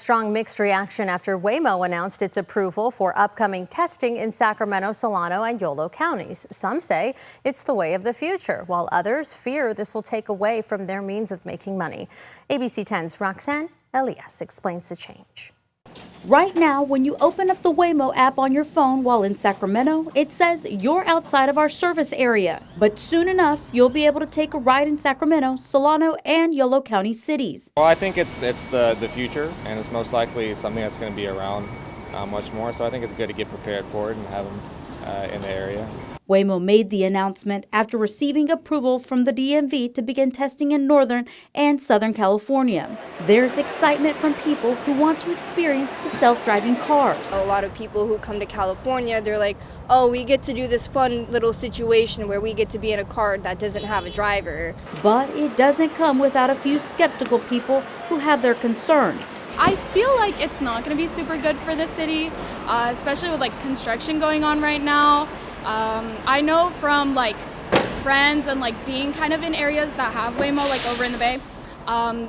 strong mixed reaction after Waymo announced its approval for upcoming testing in Sacramento, Solano, and Yolo counties. Some say it's the way of the future, while others fear this will take away from their means of making money. ABC 10's Roxanne Elias explains the change. Right now, when you open up the Waymo app on your phone while in Sacramento, it says you're outside of our service area. But soon enough, you'll be able to take a ride in Sacramento, Solano, and Yolo County cities. Well, I think it's the future, and it's most likely something that's going to be around much more. So I think it's good to get prepared for it and have them in the area. Waymo made the announcement after receiving approval from the DMV to begin testing in Northern and Southern California. There's excitement from people who want to experience the self-driving cars. A lot of people who come to California, they're like, oh, we get to do this fun little situation where we get to be in a car that doesn't have a driver. But it doesn't come without a few skeptical people who have their concerns. I feel like it's not going to be super good for the city, especially with like construction going on right now. I know from like friends and like being kind of in areas that have Waymo, like over in the Bay,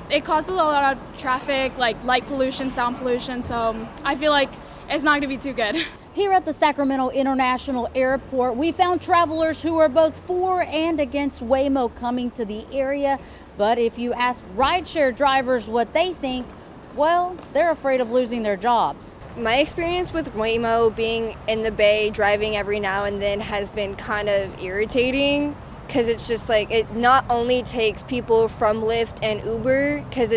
it causes a lot of traffic, like light pollution, sound pollution. So I feel like it's not going to be too good. Here at the Sacramento International Airport, we found travelers who are both for and against Waymo coming to the area. But if you ask rideshare drivers what they think, well, they're afraid of losing their jobs. My experience with Waymo being in the Bay, driving every now and then, has been kind of irritating because it's just like it not only takes people from Lyft and Uber, because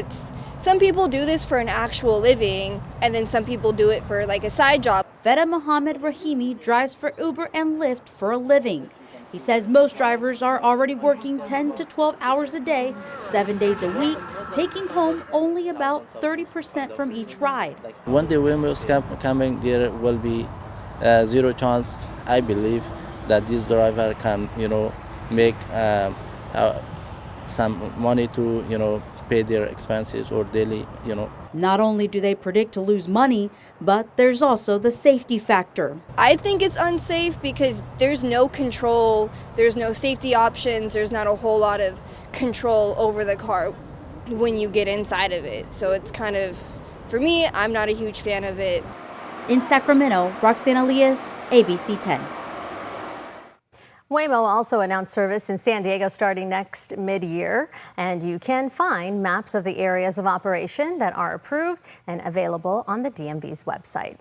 some people do this for an actual living and then some people do it for like a side job. Veda Mohammed Rahimi drives for Uber and Lyft for a living. He says most drivers are already working 10 to 12 hours a day, 7 days a week, taking home only about 30% from each ride. When the Waymo is coming, there will be zero chance, I believe, that this driver can, make some money to, pay their expenses or daily, Not only do they predict to lose money, but there's also the safety factor. I think it's unsafe because there's no control, there's no safety options, there's not a whole lot of control over the car when you get inside of it. So it's kind of, for me, I'm not a huge fan of it. In Sacramento, Roxanne Elias, ABC 10. Waymo also announced service in San Diego starting next mid-year, and you can find maps of the areas of operation that are approved and available on the DMV's website.